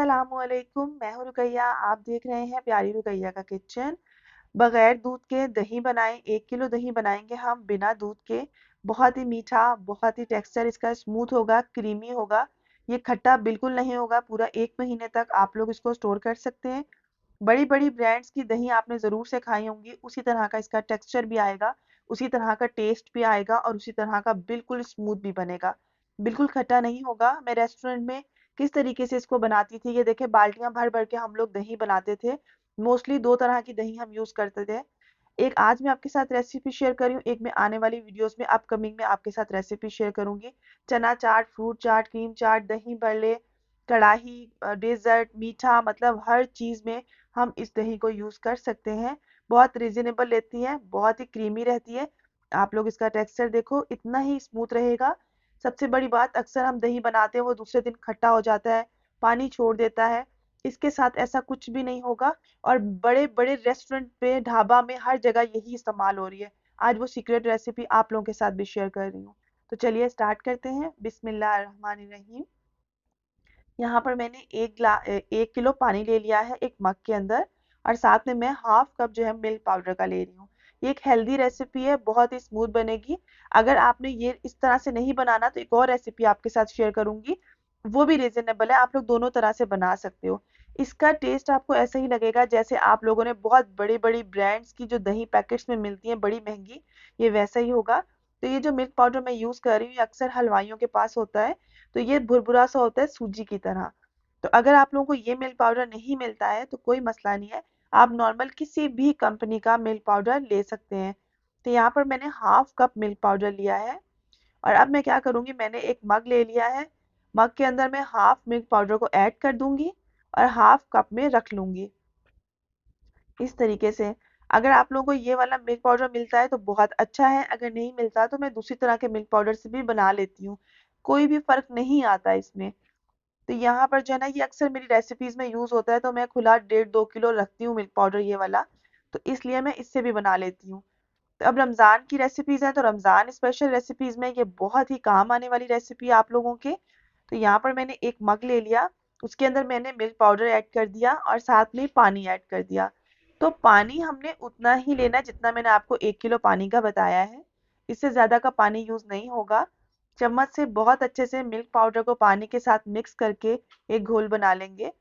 अस्सलामुअलैकुम, मैं हूँ रुकैया। आप देख रहे हैं प्यारी रुकैया का किचन। बगैर दूध के दही बनाएं। 1 किलो दही बनाएंगे हम बिना दूध के। बहुत ही मीठा, बहुत ही टेक्सचर इसका स्मूथ होगा, क्रीमी होगा। ये खट्टा बिल्कुल नहीं होगा। पूरा 1 महीने तक आप लोग इसको स्टोर कर सकते हैं। बड़ी बड़ी ब्रांड्स की दही आपने ज़रूर से खाई होंगी। उसी तरह का इसका टेक्सचर भी आएगा, उसी तरह का टेस्ट भी आएगा और उसी तरह का बिल्कुल स्मूथ भी बनेगा। बिल्कुल खट्टा नहीं होगा। मैं रेस्टोरेंट में किस तरीके से इसको बनाती थी, ये देखें, बाल्टियां भर भर के हम लोग दही बनाते थे। मोस्टली 2 तरह की दही हम यूज़ करते थे। एक आज मैं आपके साथ रेसिपी शेयर कर रही हूँ, एक मैं आने वाली वीडियोस में अपकमिंग में आपके साथ रेसिपी शेयर करूंगी। चना चाट, फ्रूट चाट, क्रीम चाट, दही भल्ले, कढ़ाई, डेजर्ट, मीठा, मतलब हर चीज़ में हम इस दही को यूज़ कर सकते हैं। बहुत रीज़नेबल लेती है, बहुत ही क्रीमी रहती है। आप लोग इसका टेक्सचर देखो, इतना ही स्मूथ रहेगा। सबसे बड़ी बात, अक्सर हम दही बनाते हैं वो दूसरे दिन खट्टा हो जाता है, पानी छोड़ देता है। इसके साथ ऐसा कुछ भी नहीं होगा। और बड़े-बड़े रेस्टोरेंट पे, ढाबा में, हर जगह यही इस्तेमाल हो रही है। आज वो सीक्रेट रेसिपी आप लोगों के साथ भी शेयर कर रही हूँ। तो चलिए स्टार्ट करते हैं। बिस्मिल्लाहिर्रहमानिर्रहीम। यहाँ पर मैंने 1 किलो पानी ले लिया है एक मग के अंदर, और साथ में मैं हाफ कप जो है मिल्क पाउडर का ले रही हूँ। ये एक हेल्दी रेसिपी है, बहुत ही स्मूथ बनेगी। अगर आपने ये इस तरह से नहीं बनाना तो एक और रेसिपी आपके साथ शेयर करूंगी, वो भी रीजनेबल है। आप लोग दोनों तरह से बना सकते हो। इसका टेस्ट आपको ऐसा ही लगेगा जैसे आप लोगों ने बहुत बड़ी बड़ी ब्रांड्स की जो दही पैकेट्स में मिलती है बड़ी महंगी, ये वैसा ही होगा। तो ये जो मिल्क पाउडर मैं यूज कर रही हूँ, ये अक्सर हलवाइयों के पास होता है। तो ये भुरभुरा सा होता है सूजी की तरह। तो अगर आप लोगों को ये मिल्क पाउडर नहीं मिलता है तो कोई मसला नहीं है, आप नॉर्मल किसी भी कंपनी का मिल्क पाउडर ले सकते हैं। तो यहाँ पर मैंने हाफ कप मिल्क पाउडर लिया है। और अब मैं क्या करूँगी, मैंने एक मग ले लिया है। मग के अंदर मैं हाफ मिल्क पाउडर को ऐड कर दूंगी और हाफ कप में रख लूंगी इस तरीके से। अगर आप लोगों को ये वाला मिल्क पाउडर मिलता है तो बहुत अच्छा है, अगर नहीं मिलता तो मैं दूसरी तरह के मिल्क पाउडर से भी बना लेती हूँ। कोई भी फर्क नहीं आता इसमें। तो यहाँ पर जो है ना, ये अक्सर मेरी रेसिपीज में यूज होता है, तो मैं खुला 1.5-2 किलो रखती हूँ मिल्क पाउडर ये वाला। तो इसलिए मैं इससे भी बना लेती हूँ। तो अब रमज़ान की रेसिपीज हैं, तो रमज़ान स्पेशल रेसिपीज में ये बहुत ही काम आने वाली रेसिपी है आप लोगों के। तो यहाँ पर मैंने एक मग ले लिया, उसके अंदर मैंने मिल्क पाउडर ऐड कर दिया और साथ में पानी ऐड कर दिया। तो पानी हमने उतना ही लेना है जितना मैंने आपको 1 किलो पानी का बताया है। इससे ज़्यादा का पानी यूज़ नहीं होगा। चम्मच से बहुत अच्छे से मिल्क पाउडर को पानी के साथ मिक्स करके एक घोल बना लेंगे।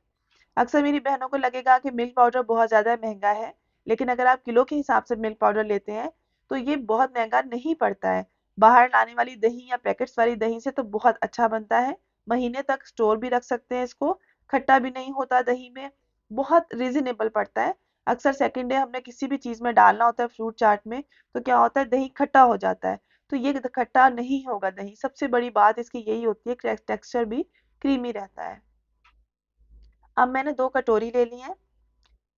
अक्सर मेरी बहनों को लगेगा कि मिल्क पाउडर बहुत ज़्यादा महंगा है, लेकिन अगर आप किलो के हिसाब से मिल्क पाउडर लेते हैं तो ये बहुत महंगा नहीं पड़ता है। बाहर लाने वाली दही या पैकेट्स वाली दही से तो बहुत अच्छा बनता है। महीने तक स्टोर भी रख सकते हैं इसको। खट्टा भी नहीं होता दही में। बहुत रीजनेबल पड़ता है। अक्सर सेकेंड डे हमने किसी भी चीज़ में डालना होता है, फ्रूट चाट में, तो क्या होता है, दही खट्टा हो जाता है। तो ये खट्टा नहीं होगा दही। सबसे बड़ी बात इसकी यही होती है, टेक्सचर भी क्रीमी रहता है। अब मैंने 2 कटोरी ले ली है।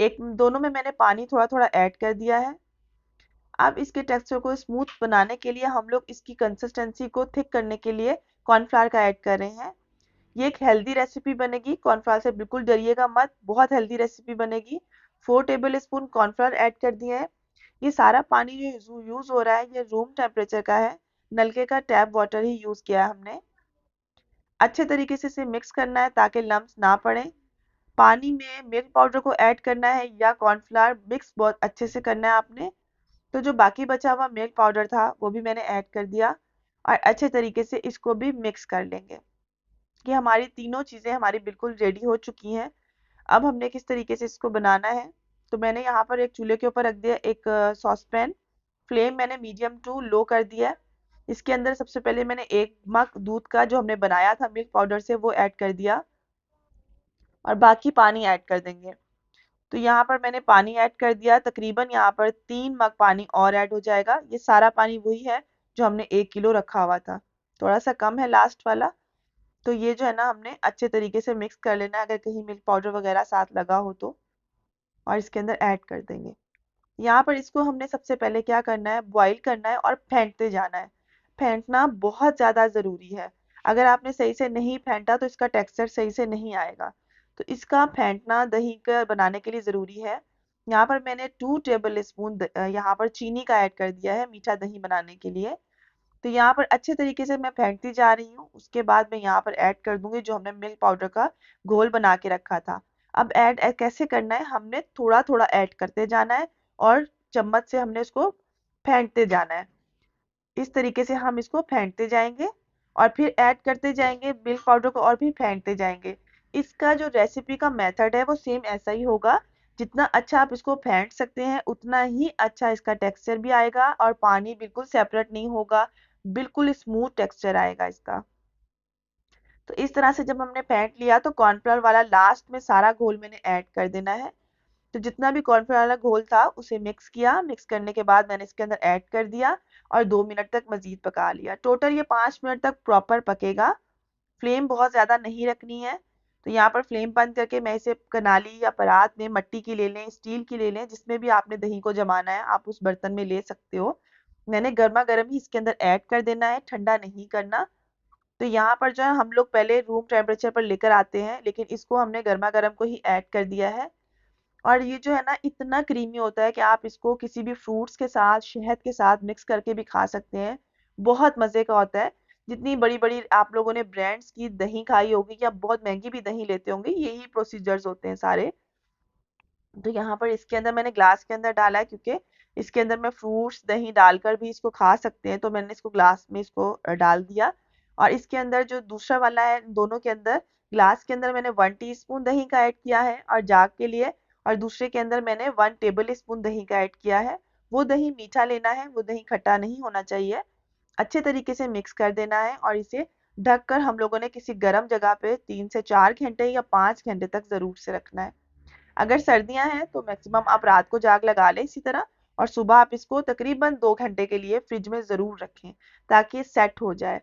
एक दोनों में मैंने पानी थोड़ा थोड़ा ऐड कर दिया है। अब इसके टेक्सचर को स्मूथ बनाने के लिए हम लोग इसकी कंसिस्टेंसी को थिक करने के लिए कॉर्नफ्लावर का ऐड कर रहे हैं। ये एक हेल्दी रेसिपी बनेगी, कॉर्नफ्लावर से बिल्कुल डरिएगा मत, बहुत हेल्दी रेसिपी बनेगी। 4 टेबल स्पून कॉर्नफ्लावर ऐड कर दिए है। ये सारा पानी जो यूज हो रहा है ये रूम टेम्परेचर का है। नलके का टैप वाटर ही यूज किया है हमने। अच्छे तरीके से इसे मिक्स करना है ताकि लम्स ना पड़े। पानी में मिल्क पाउडर को ऐड करना है या कॉर्नफ्लावर, मिक्स बहुत अच्छे से करना है आपने। तो जो बाकी बचा हुआ मिल्क पाउडर था वो भी मैंने ऐड कर दिया और अच्छे तरीके से इसको भी मिक्स कर लेंगे। कि हमारी तीनों चीज़ें हमारी बिल्कुल रेडी हो चुकी हैं। अब हमने किस तरीके से इसको बनाना है, तो मैंने यहाँ पर एक चूल्हे के ऊपर रख दिया एक सॉस पैन। फ्लेम मैंने मीडियम टू लो कर दिया है। इसके अंदर सबसे पहले मैंने एक मग दूध का जो हमने बनाया था मिल्क पाउडर से वो ऐड कर दिया और बाकी पानी ऐड कर देंगे। तो यहाँ पर मैंने पानी ऐड कर दिया, तकरीबन यहाँ पर 3 मग पानी और ऐड हो जाएगा। ये सारा पानी वही है जो हमने 1 किलो रखा हुआ था, थोड़ा सा कम है लास्ट वाला। तो ये जो है ना, हमने अच्छे तरीके से मिक्स कर लेना है, अगर कहीं मिल्क पाउडर वगैरह साथ लगा हो तो। और इसके अंदर ऐड कर देंगे। यहाँ पर इसको हमने सबसे पहले क्या करना है, बॉईल करना है और फेंटते जाना है। फेंटना बहुत ज़्यादा ज़रूरी है। अगर आपने सही से नहीं फेंटा तो इसका टेक्सचर सही से नहीं आएगा। तो इसका फेंटना दही का बनाने के लिए ज़रूरी है। यहाँ पर मैंने 2 टेबल स्पून यहाँ पर चीनी का ऐड कर दिया है मीठा दही बनाने के लिए। तो यहाँ पर अच्छे तरीके से मैं फेंटती जा रही हूँ। उसके बाद मैं यहाँ पर ऐड कर दूंगी जो हमने मिल्क पाउडर का घोल बना के रखा था। अब ऐड कैसे करना है, हमने थोड़ा थोड़ा ऐड करते जाना है और चम्मच से हमने इसको फेंटते जाना है। इस तरीके से हम इसको फेंटते जाएंगे और फिर ऐड करते जाएंगे मिल्क पाउडर को और फिर फेंटते जाएंगे। इसका जो रेसिपी का मेथड है वो सेम ऐसा ही होगा। जितना अच्छा आप इसको फेंट सकते हैं उतना ही अच्छा इसका टेक्सचर भी आएगा और पानी बिल्कुल सेपरेट नहीं होगा, बिल्कुल स्मूथ टेक्सचर आएगा इसका। तो इस तरह से जब हमने फेंट लिया तो कॉर्नफ्लोर वाला लास्ट में सारा घोल मैंने ऐड कर देना है। तो जितना भी कॉर्नफ्लोर वाला घोल था उसे मिक्स किया, मिक्स करने के बाद मैंने इसके अंदर ऐड कर दिया और 2 मिनट तक मजीद पका लिया। टोटल ये 5 मिनट तक प्रॉपर पकेगा। फ्लेम बहुत ज़्यादा नहीं रखनी है। तो यहाँ पर फ्लेम बंद करके मैं इसे कनाली या परात में, मिट्टी की ले लें, स्टील की ले लें, जिसमें भी आपने दही को जमाना है आप उस बर्तन में ले सकते हो। मैंने गर्मा गर्म ही इसके अंदर ऐड कर देना है, ठंडा नहीं करना। तो यहाँ पर जो है हम लोग पहले रूम टेम्परेचर पर लेकर आते हैं, लेकिन इसको हमने गर्मा गर्म को ही ऐड कर दिया है। और ये जो है ना इतना क्रीमी होता है कि आप इसको किसी भी फ्रूट्स के साथ, शहद के साथ मिक्स करके भी खा सकते हैं। बहुत मज़े का होता है। जितनी बड़ी-बड़ी आप लोगों ने ब्रांड्स की दही खाई होगी या बहुत महँगी भी दही लेते होंगे, यही प्रोसीजर्स होते हैं सारे। तो यहाँ पर इसके अंदर मैंने ग्लास के अंदर डाला है क्योंकि इसके अंदर मैं फ्रूट्स दही डालकर भी इसको खा सकते हैं, तो मैंने इसको ग्लास में इसको डाल दिया। और इसके अंदर जो दूसरा वाला है, दोनों के अंदर ग्लास के अंदर मैंने 1 टीस्पून दही का ऐड किया है और जाग के लिए, और दूसरे के अंदर मैंने 1 टेबल स्पून दही का ऐड किया है। वो दही मीठा लेना है, वो दही खट्टा नहीं होना चाहिए। अच्छे तरीके से मिक्स कर देना है और इसे ढककर हम लोगों ने किसी गर्म जगह पे 3 से 4 घंटे या 5 घंटे तक जरूर से रखना है। अगर सर्दियाँ हैं तो मैक्सिमम आप रात को जाग लगा लें इसी तरह, और सुबह आप इसको तकरीबन 2 घंटे के लिए फ्रिज में ज़रूर रखें ताकि ये सेट हो जाए।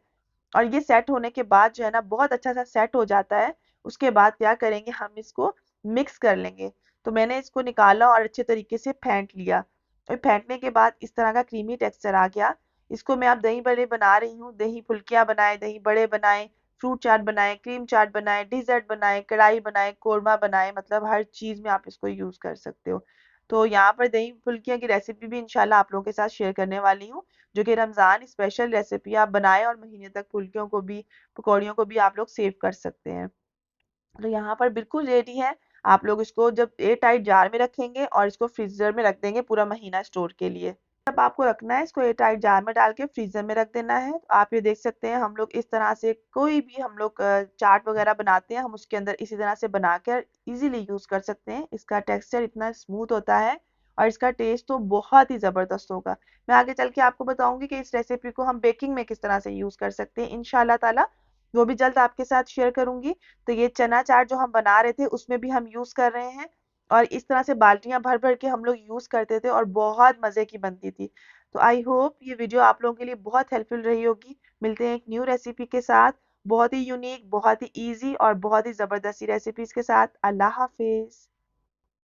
और ये सेट होने के बाद जो है ना बहुत अच्छा सा सेट हो जाता है। उसके बाद क्या करेंगे, हम इसको मिक्स कर लेंगे। तो मैंने इसको निकाला और अच्छे तरीके से फेंट लिया और फेंटने के बाद इस तरह का क्रीमी टेक्सचर आ गया। इसको मैं अब दही बड़े बना रही हूँ, दही फुल्कियाँ बनाए, दही बड़े बनाए, फ्रूट चाट बनाए, क्रीम चाट बनाए, डिजर्ट बनाए, कढ़ाई बनाए, कोरमा बनाए, मतलब हर चीज़ में आप इसको यूज़ कर सकते हो। तो यहाँ पर दही फुल्कियाँ की रेसिपी भी इंशाल्लाह आप लोगों के साथ शेयर करने वाली हूँ, जो कि रमज़ान स्पेशल रेसिपी आप बनाएं और महीने तक फुल्कियों को भी, पकौड़ियों को भी आप लोग सेव कर सकते हैं। तो यहाँ पर बिल्कुल रेडी है। आप लोग इसको जब एयर टाइट जार में रखेंगे और इसको फ्रीजर में रख देंगे पूरा महीना स्टोर के लिए। जब आपको रखना है इसको एयर टाइट जार में डाल के फ्रीजर में रख देना है। तो आप ये देख सकते हैं हम लोग इस तरह से कोई भी हम लोग चाट वगैरह बनाते हैं, हम उसके अंदर इसी तरह से बनाकर इजीली यूज कर सकते हैं। इसका टेक्सचर इतना स्मूथ होता है और इसका टेस्ट तो बहुत ही जबरदस्त होगा। मैं आगे चल के आपको बताऊंगी कि इस रेसिपी को हम बेकिंग में किस तरह से यूज कर सकते हैं इंशाल्लाह ताला, वो भी जल्द आपके साथ शेयर करूंगी। तो ये चना चाट जो हम बना रहे थे उसमें भी हम यूज कर रहे हैं और इस तरह से बाल्टियां भर भर के हम लोग यूज करते थे और बहुत मजे की बनती थी। तो आई होप ये वीडियो आप लोगों के लिए बहुत हेल्पफुल रही होगी। मिलते हैं एक न्यू रेसिपी के साथ, बहुत ही यूनिक, बहुत ही इजी और बहुत ही जबरदस्ती रेसिपीज के साथ। अल्लाह हाफिज।